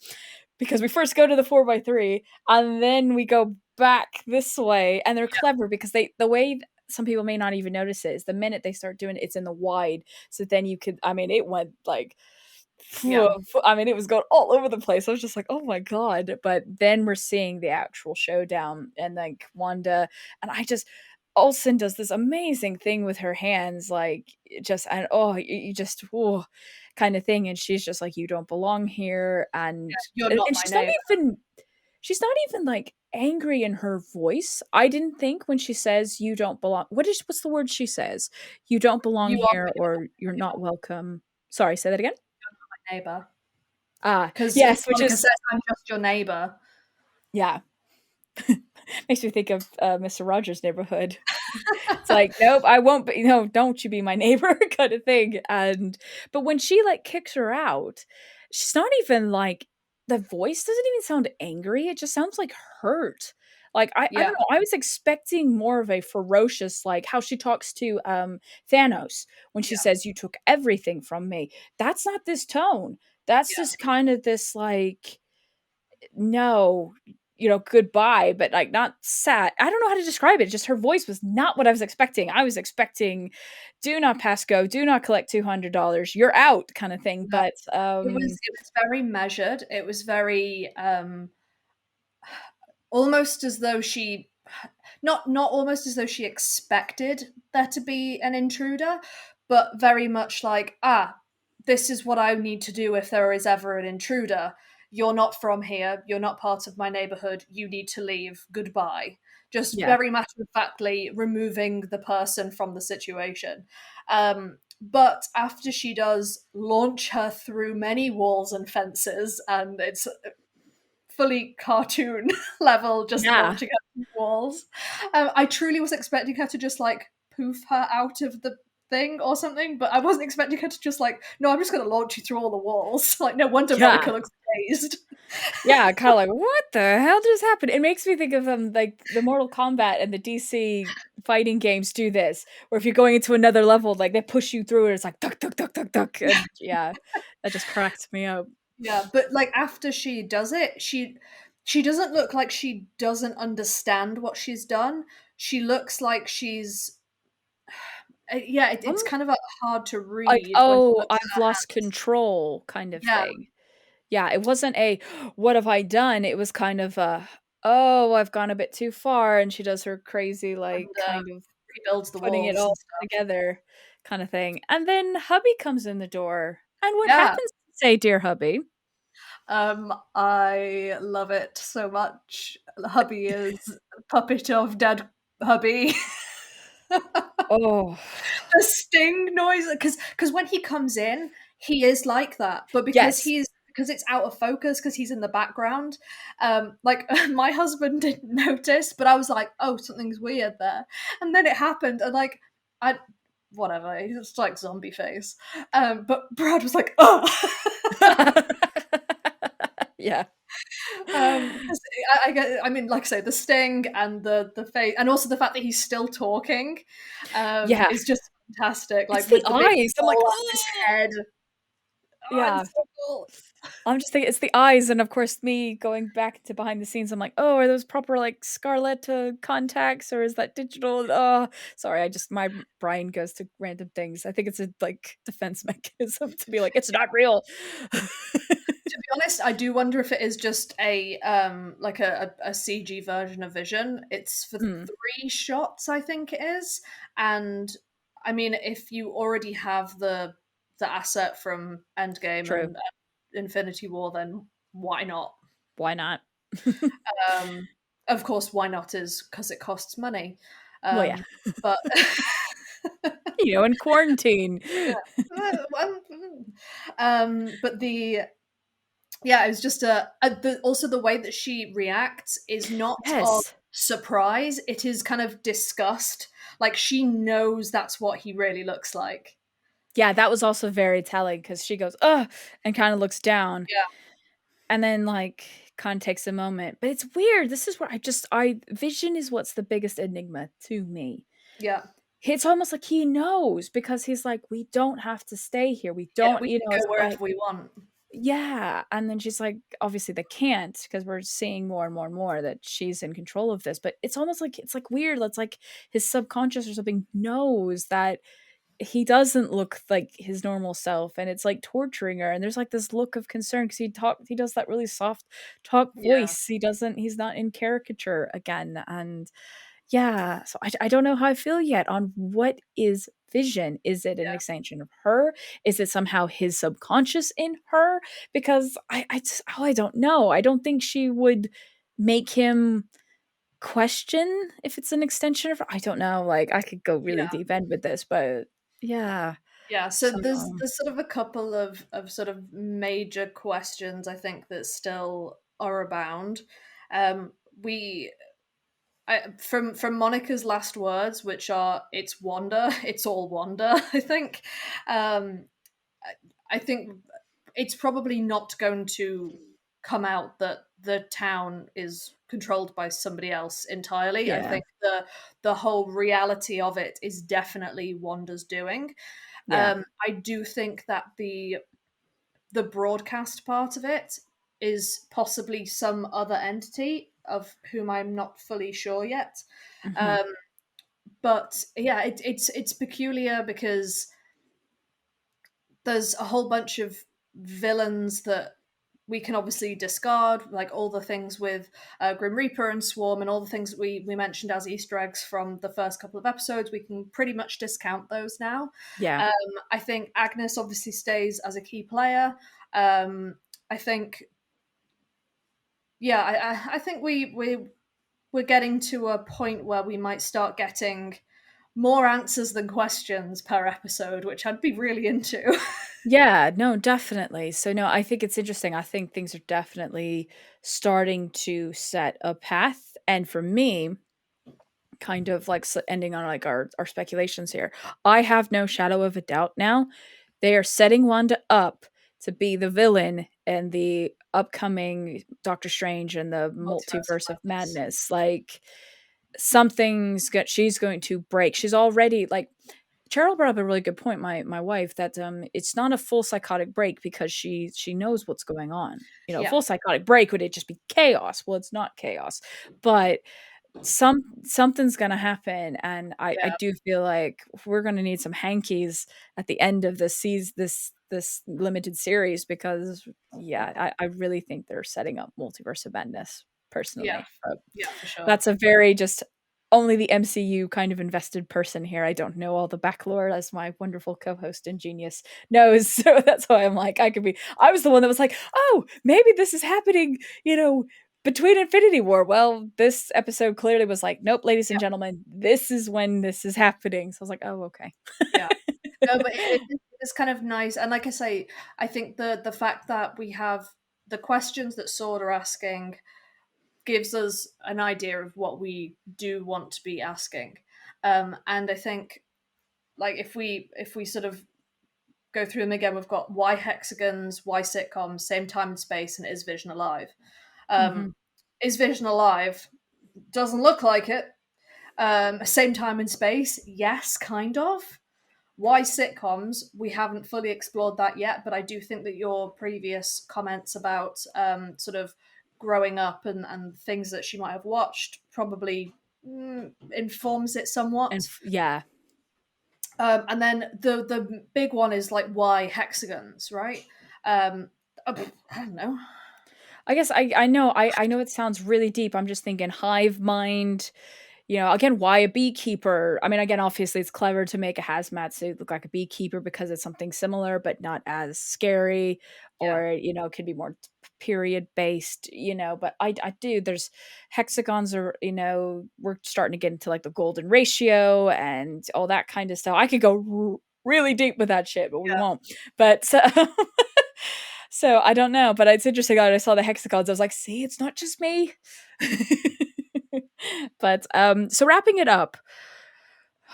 because we first go to the 4:3 and then we go back this way, and they're clever because the way some people may not even notice it is the minute they start doing it, it's in the wide, so then you could, I mean, it went like Yeah. I mean, it was going all over the place. I was just like, "Oh my god!" But then we're seeing the actual showdown, and like Wanda, and I just Olsen does this amazing thing with her hands, like just and oh, you just oh, kind of thing, and she's just like, "You don't belong here," You're not and my neighbor. she's not even like angry in her voice. I didn't think when she says you don't belong. What's the word she says? You don't belong You are here, or you're not welcome. Sorry, say that again. my neighbor. Ah, Because yes, which Monica is says, I'm just your neighbor. yeah. Makes me think of Mr. Rogers' Neighborhood. It's like, nope, I won't be. No, don't you be my neighbor, kind of thing. And but when she like kicks her out, she's not even like, the voice doesn't even sound angry. It just sounds like hurt. Like I Yeah. don't know. I was expecting more of a ferocious, like how she talks to Thanos when she says, "You took everything from me." That's not this tone. That's Yeah. just kind of this like, no, goodbye, but like not sad. I don't know how to describe it. Just her voice was not what I was expecting. I was expecting, do not pass go, do not collect $200, you're out, kind of thing. No. But It was very measured. It was very almost as though she not almost as though she expected there to be an intruder, but very much like, this is what I need to do if there is ever an intruder. You're not from here, you're not part of my neighborhood, you need to leave. Goodbye. Just yeah, very matter of factly removing the person from the situation. But after she does launch her through many walls and fences, and it's fully cartoon level, just yeah, launching her through walls. I truly was expecting her to just like poof her out of the thing or something, but I wasn't expecting her to just like, no, I'm just going to launch you through all the walls. Like, no wonder yeah. Monica looks dazed. Yeah, kind of like, what the hell just happened? It makes me think of like the Mortal Kombat and the DC fighting games do this, where if you're going into another level, like they push you through it. It's like duck, duck, duck, duck, duck, and yeah, that just cracked me up. Yeah, but like after she does it, she doesn't look like she doesn't understand what she's done. She looks like she's it's Um, kind of hard to like, read when she oh, looks I've at lost her hands. control, kind of Yeah, thing. Yeah, it wasn't a what have I done? It was kind of a, oh, I've gone a bit too far, and she does her crazy, and like kind of rebuilds the putting it walls all and stuff. together, kind of thing. And then hubby comes in the door. And what Yeah, happens to say, dear hubby? I love it so much. Hubby is a puppet of dead hubby. Oh, The sting noise, because when he comes in, he is like that, but because yes. he's because it's out of focus because he's in the background. Like my husband didn't notice, but I was like, "Oh, something's weird there," and then it happened, and like I whatever, it's like zombie face. But Brad was like, "Oh." Yeah. 'Cause I mean, like I say, the sting and the face, and also the fact that he's still talking, Yeah. is just fantastic. It's Like the with the big eyes. I'm like, hole on his "Oh!" head. Oh, Yeah. it's so cool. I'm just thinking it's the eyes, and of course, me going back to behind the scenes, I'm like, "Oh, are those proper, like, Scarlet, contacts, or is that digital?" Oh, sorry, I just my brain goes to random things. I think it's a, like, defense mechanism to be like, "It's not real." To be honest, I do wonder if it is just a like a CG version of Vision. It's for Mm, 3 shots, I think it is. And I mean, if you already have the asset from Endgame true. and Infinity War, then why not? Why not? Um, of course, why not is because it costs money. Well, yeah. Um, but In quarantine. but the yeah, it was just also the way that she reacts is not of Yes. surprise. It is kind of disgust. Like she knows that's what he really looks like. Yeah, that was also very telling because she goes, "Ugh," and kinda looks down, Yeah, and then, like, kinda takes a moment. But it's weird. This is where I Vision is what's the biggest enigma to me. yeah, It's almost like he knows because he's like, "We don't have to stay here. We yeah. don't," We can it's go wherever like we want. yeah, and then she's like, obviously they can't because 'cause we're seeing more and more and more that she's in control of this, but it's almost like it's, like, weird. It's like his subconscious or something knows that he doesn't look like his normal self, and it's, like, torturing her, and there's, like, this look of concern because he does that really soft talk Yeah, voice. He's not in caricature again, and yeah, so I don't know how I feel yet on what is Vision. Is it an yeah, extension of her? Is it somehow his subconscious in her? Because I don't know. I don't think she would make him question if it's an extension of her. I don't know. Like I could go really yeah, deep end with this, but yeah. yeah. So So there's sort of a couple of sort of major questions I think that still are abound. We from Monica's last words, which are "It's Wanda, it's all Wanda." I think, um, I think it's probably not going to come out that the town is controlled by somebody else entirely. I yeah, think the whole reality of it is definitely Wanda's doing. yeah. I do think that the broadcast part of it is possibly some other entity of whom I'm not fully sure yet. Hmm. Um, but yeah, it's peculiar because there's a whole bunch of villains that we can obviously discard, like all the things with Grim Reaper and Swarm, and all the things that we mentioned as Easter eggs from the first couple of episodes. We can pretty much discount those now. Yeah. Um, I think Agnes obviously stays as a key player. I think, yeah, I think we're getting to a point where we might start getting more answers than questions per episode, which I'd be really into. Yeah, no, definitely. So no, I think it's interesting. I think things are definitely starting to set a path. And for me, kind of like ending on like our speculations here, I have no shadow of a doubt now. They are setting Wanda up to be the villain in the upcoming Doctor Strange and the Multiverse of multiverse of Madness. madness. Like she's going to break. She's already like Cheryl brought up a really good point, my wife, that it's not a full psychotic break because she knows what's going on. Yeah, Full psychotic break would it just be chaos? Well, it's not chaos, but something's gonna happen, and I yeah, do feel like we're gonna need some hankies at the end of this limited series because yeah, I really think they're setting up multiverse of madness yeah, personally. But yeah, for sure. that's a very just only the MCU kind of invested person here. I don't know all the back lore as my wonderful co-host and genius knows. So that's why I'm like, I was the one that was like, oh, maybe this is happening, between Infinity War. Well, this episode clearly was like, nope, ladies and Yeah, gentlemen, this is when this is happening. So I was like, oh, okay. yeah. No, but it is it's kind of nice, and like I say, I think the fact that we have the questions that Sword are asking gives us an idea of what we do want to be asking. And I think, like, if we sort of go through them again, we've got why hexagons, why sitcoms, same time and space, and is Vision alive? Mhm. Um, is Vision alive? Doesn't look like it. Same time and space, yes, kind of. Why sitcoms? We haven't fully explored that yet, but I do think that your previous comments about sort of growing up and things that she might have watched probably informs it And somewhat. yeah. And then the big one is like why hexagons, right? Um, I don't know. I guess I know it sounds really deep. I'm just thinking hive mind, again, why a beekeeper? I mean, again, obviously it's clever to make a hazmat suit look like a beekeeper because it's something similar but not as scary, Yeah, or could be more period based, but I do there's hexagons are, we're starting to get into like the golden ratio and all that kind of stuff. I could go really deep with that shit, but we yeah. won't. But so I don't know, but it's interesting that I saw the hexagons. I was like, see, it's not just me. But so wrapping it up,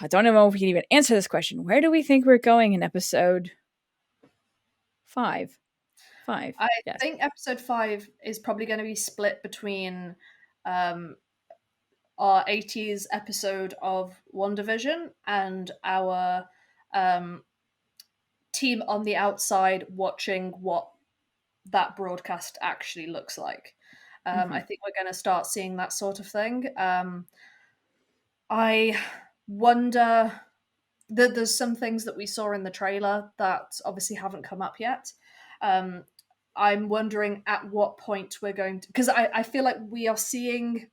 I don't know if we can even answer this question. Where do we think we're going in episode 5? 5. I Yes. think episode 5 is probably going to be split between um, our 80s episode of WandaVision and our um, team on the outside watching what that broadcast actually looks like. I Mhm. think we're going to start seeing that sort of thing. I wonder that there's some things that we saw in the trailer that obviously haven't come up yet. Um, I'm wondering at what point we're going to, because I feel like we are seeing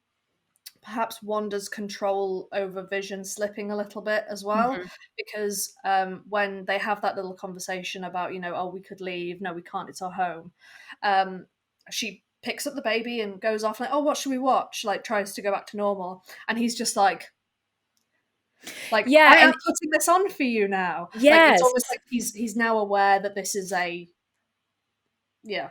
perhaps Wanda's control over Vision slipping a little bit as well, Mhm. because when they have that little conversation about, oh, we could leave, no, we can't, it's our home. She picks up the baby and goes off like, oh, what should we watch? Like tries to go back to normal, and he's just like Yeah, I am and putting this on for you now. Like it's yes. almost like he's now aware that this is a yeah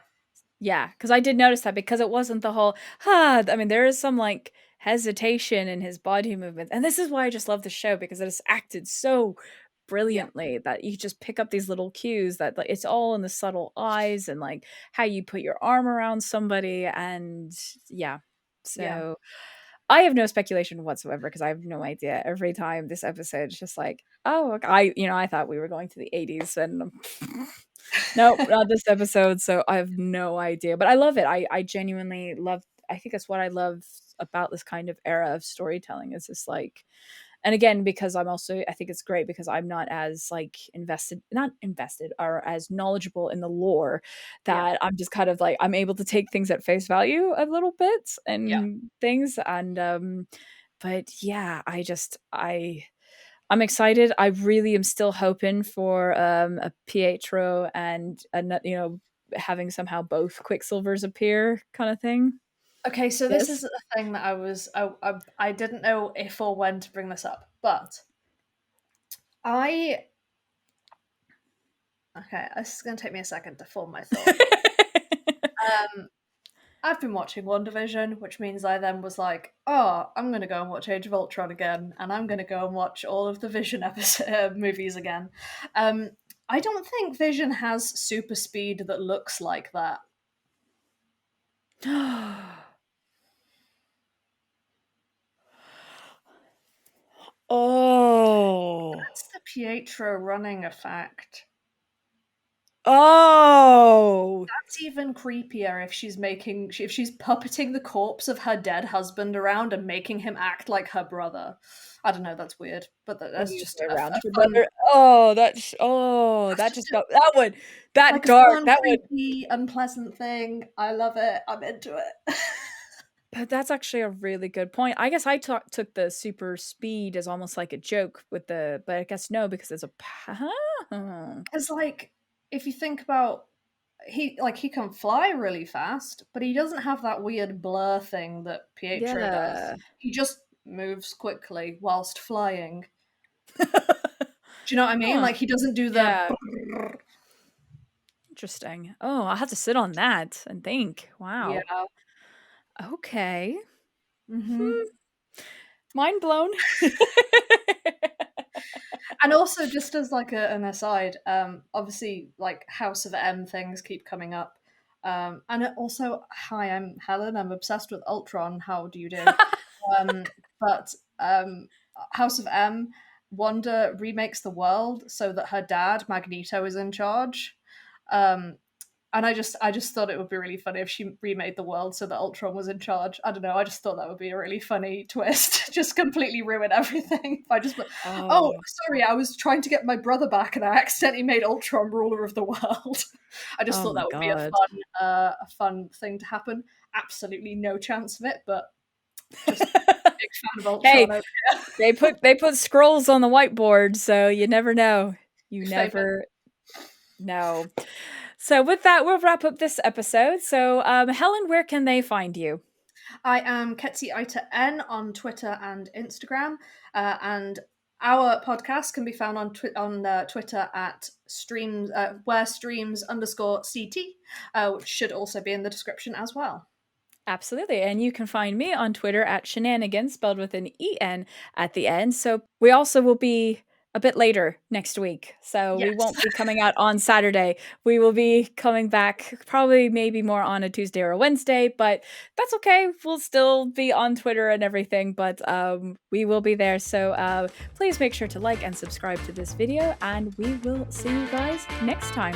Yeah, because I did notice that because it wasn't the whole, I mean, there is some like hesitation in his body movements. And this is why I just love the show because it is acted so yeah brilliantly that you just pick up these little cues that like it's all in the subtle eyes and like how you put your arm around somebody. And yeah. yeah. So I have no speculation whatsoever because I have no idea. Every time this episode is just like, oh, okay. I thought we were going to the 80s and nope, not this episode. So I have no idea, but I love it. I genuinely love. I think that's what I love about this kind of era of storytelling. Is just like, and again, because I'm also, I think it's great because I'm not as like not invested, or as knowledgeable in the lore Yeah. that I'm just kind of like I'm able to take things at face value a little bit Yeah. and things, and but yeah, I'm excited. I really am still hoping for a Pietro and having somehow both Quicksilvers appear kind of thing. Okay, so this Yes. is a thing that I didn't know if or when to bring this up, but I okay, this is going to take me a second to form my thought. Um, I've been watching WandaVision, which means I then was like, oh, I'm going to go and watch Age of Ultron again, and I'm going to go and watch all of the Vision movies again. I don't think Vision has super speed that looks like that. Oh. That's the Pietro running effect. Oh. That's even creepier if she's puppeting the corpse of her dead husband around and making him act like her brother. I don't know. That's weird, but that's Weird just way around a her fun. mother. Oh, That's that just just got that one. That like a dark. fun, That one. creepy, unpleasant thing. I love it. I'm into it. But that's actually a really good point. I guess I took the super speed as almost like a joke with but I guess no, because it's a Because like, if you think about he can fly really fast, but he doesn't have that weird blur thing that Pietro does. yeah. He just moves quickly whilst flying. Do you know what I mean? Huh. Like he doesn't do the. Yeah. Interesting. Oh, I'll have to sit on that and think. Yeah. Wow. Okay. Mm-hmm. Hmm. Mind blown. And also, just as like an aside, obviously, like House of M things keep coming up. And also, hi, I'm Helen. I'm obsessed with Ultron. How do you do? Um, but House of M, Wanda remakes the world so that her dad Magneto is in charge. Um, and I just thought it would be really funny if she remade the world so that Ultron was in charge. I don't know. I just thought that would be a really funny twist. Just completely ruin everything. If I just, oh, Oh. sorry, I was trying to get my brother back and I accidentally made Ultron ruler of the world. I just Oh thought my that would be god. a fun thing to happen. Absolutely no chance of it, but just big fan of Hey, Ultron over they put scrolls on the whiteboard, so you never know. You here. Famous. never know. So with that, we'll wrap up this episode. So, Helen, where can they find you? I am Ketsi Ita N on Twitter and Instagram, and our podcast can be found on Twitter at streams where streams underscore CT, which should also be in the description as well. Absolutely. And you can find me on Twitter at Shenanigen, spelled with an EN at the end. So we also will be a bit later next week. So we Yes, won't be coming out on Saturday. We will be coming back probably maybe more on a Tuesday or a Wednesday, but that's okay. We'll still be on Twitter and everything, but we will be there. So please make sure to like and subscribe to this video, and we will see you guys next time.